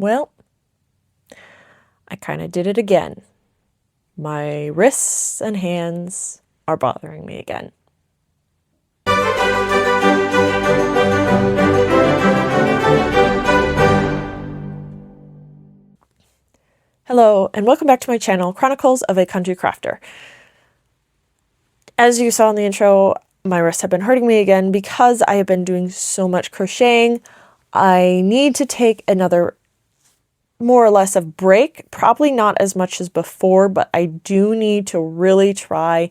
Well, I kind of did it again. My wrists and hands are bothering me again. Hello, and welcome back to my channel, Chronicles of a Country Crafter. As you saw in the intro, my wrists have been hurting me again because I have been doing so much crocheting. I need to take another more or less of break, probably not as much as before, but I do need to really try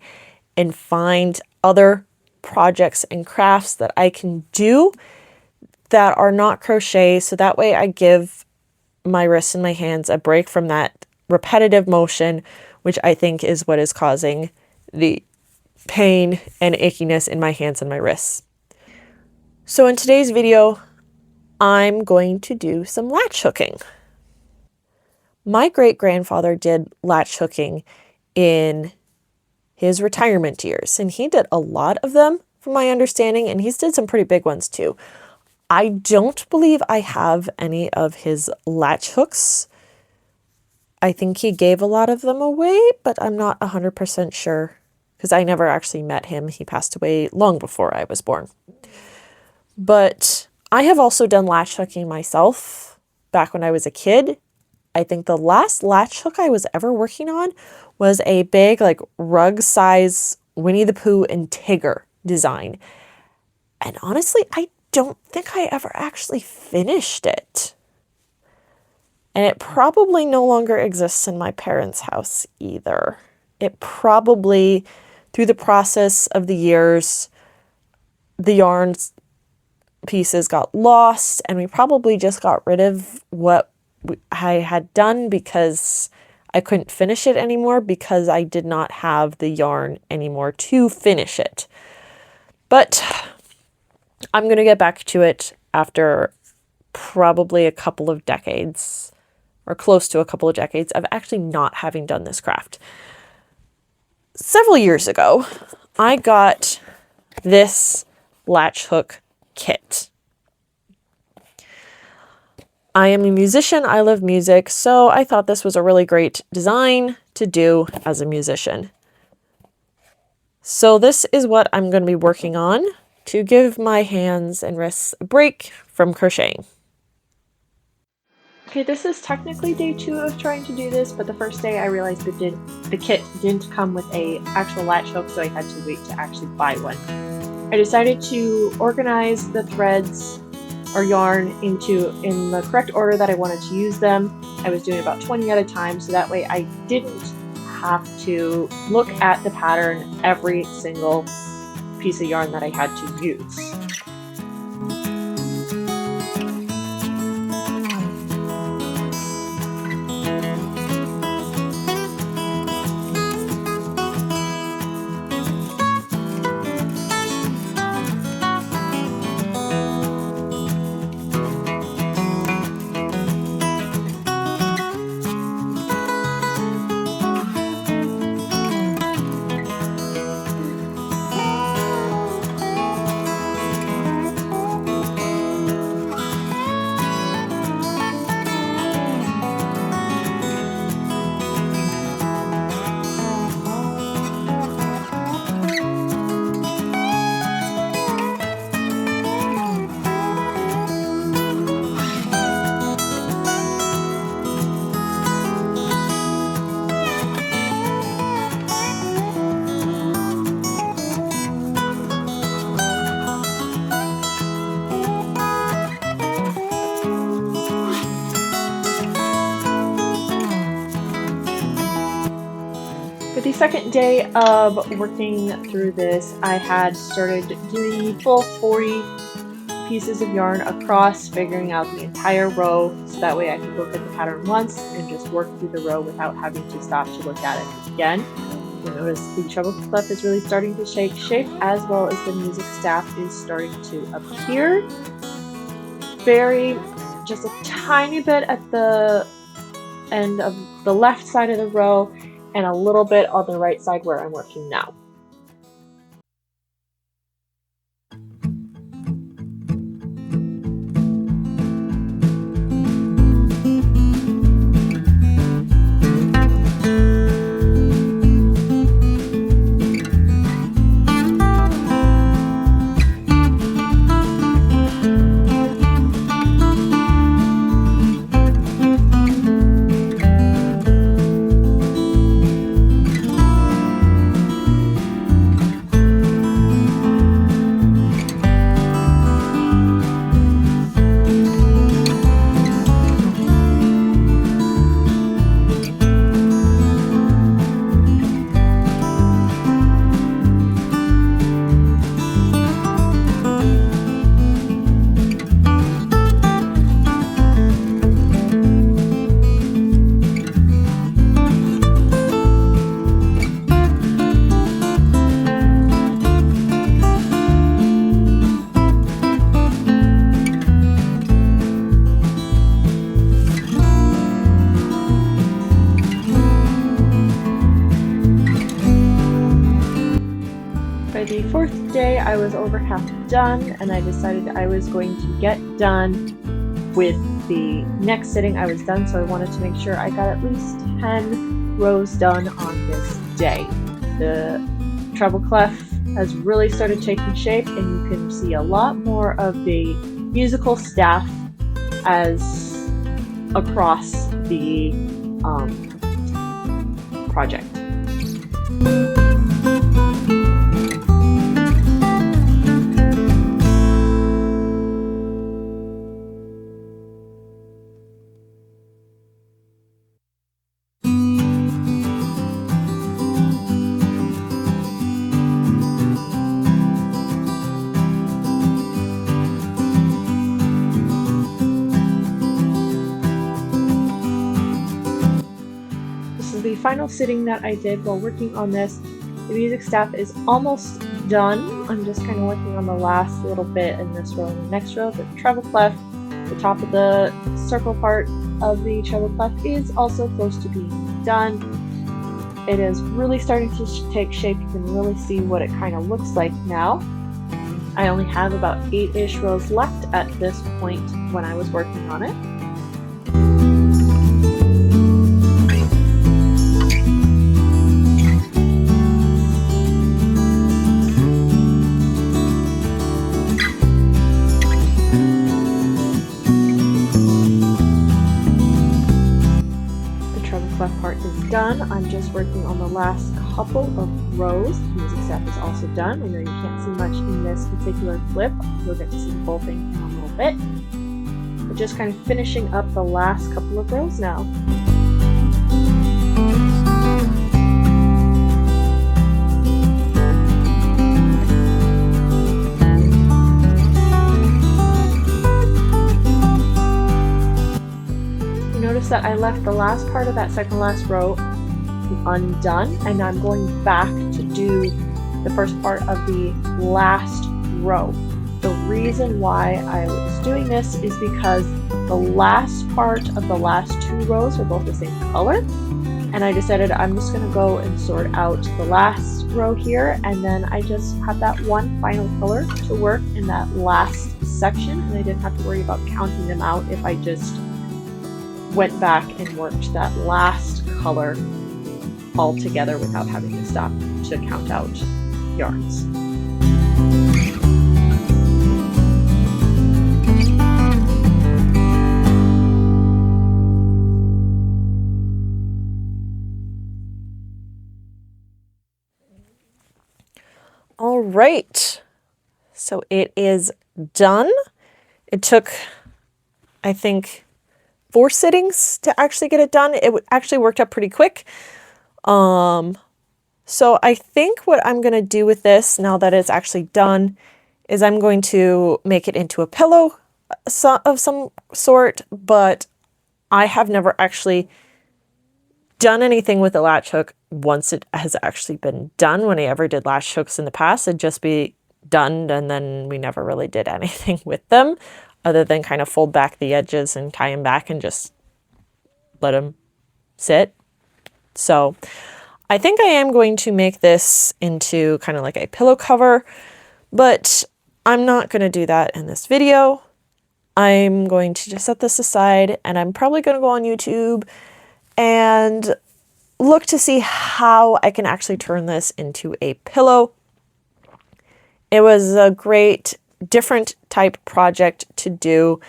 and find other projects and crafts that I can do that are not crochet, so that way I give my wrists and my hands a break from that repetitive motion, which I think is what is causing the pain and achiness in my hands and my wrists. So in today's video, I'm going to do some latch hooking. My great-grandfather did latch hooking in his retirement years, and he did a lot of them from my understanding, and he's did some pretty big ones too. I don't believe I have any of his latch hooks. I think he gave a lot of them away, but I'm not 100% sure because I never actually met him. He passed away long before I was born. But I have also done latch hooking myself back when I was a kid. I think the last latch hook I was ever working on was a big, like, rug size Winnie the Pooh and Tigger design. And honestly, I don't think I ever actually finished it. And it probably no longer exists in my parents' house either. It probably, through the process of the years, the yarn pieces got lost, and we probably just got rid of what I had done because I couldn't finish it anymore because I did not have the yarn anymore to finish it. But I'm going to get back to it after probably a couple of decades, or close to a couple of decades, of actually not having done this craft. Several years ago, I got this latch hook kit. I am a musician, I love music, so I thought this was a really great design to do as a musician. So this is what I'm going to be working on to give my hands and wrists a break from crocheting. Okay, this is technically day 2 of trying to do this, but the first day I realized the kit didn't come with a actual latch hook, so I had to wait to actually buy one. I decided to organize the threads or yarn in the correct order that I wanted to use them. I was doing about 20 at a time, so that way I didn't have to look at the pattern every single piece of yarn that I had to use. For the second day of working through this, I had started doing the full 40 pieces of yarn across, figuring out the entire row, so that way I could look at the pattern once and just work through the row without having to stop to look at it again. You'll notice the treble clef is really starting to take shape, as well as the music staff is starting to appear. Just a tiny bit at the end of the left side of the row, and a little bit on the right side where I'm working now. I was over half done, and I decided I was going to get done with the next sitting. I was done, so I wanted to make sure I got at least 10 rows done on this day. The treble clef has really started taking shape, and you can see a lot more of the musical staff as across the project. The final sitting that I did while working on this. The music staff is almost done. I'm just kind of working on the last little bit in this row and the next row. The treble clef, the top of the circle part of the treble clef is also close to being done. It is really starting to take shape. You can really see what it kind of looks like now. I only have about 8-ish rows left at this point when I was working on it. Part is done. I'm just working on the last couple of rows. The music staff is also done. I know you can't see much in this particular clip. You'll get to see the whole thing in a little bit. We're just kind of finishing up the last couple of rows now. Notice that I left the last part of that second last row undone, and I'm going back to do the first part of the last row. The reason why I was doing this is because the last part of the last 2 rows are both the same color, and I decided I'm just going to go and sort out the last row here, and then I just have that one final color to work in that last section, and I didn't have to worry about counting them out if I just went back and worked that last color all together without having to stop to count out yarns. All right, so it is done. It took, I think, 4 sittings to actually get it done. It actually worked out pretty quick. So I think what I'm going to do with this now that it's actually done is I'm going to make it into a pillow of some sort, but I have never actually done anything with a latch hook once it has actually been done. When I ever did latch hooks in the past, it'd just be done and then we never really did anything with them, other than kind of fold back the edges and tie them back and just let them sit. So I think I am going to make this into kind of like a pillow cover, but I'm not going to do that in this video. I'm going to just set this aside, and I'm probably going to go on YouTube and look to see how I can actually turn this into a pillow. It was a great different type project to do.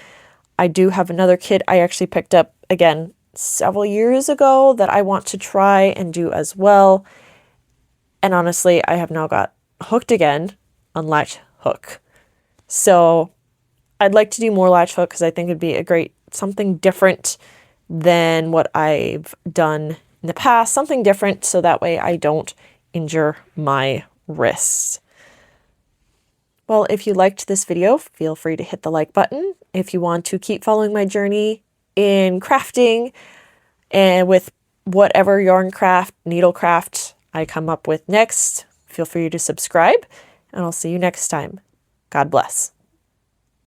I do have another kit I actually picked up again several years ago that I want to try and do as well. And honestly, I have now got hooked again on latch hook. So I'd like to do more latch hook because I think it'd be a great something different than what I've done in the past, something different so that way I don't injure my wrists. Well, if you liked this video, feel free to hit the like button. If you want to keep following my journey in crafting and with whatever yarn craft, needle craft I come up with next, feel free to subscribe, and I'll see you next time. God bless.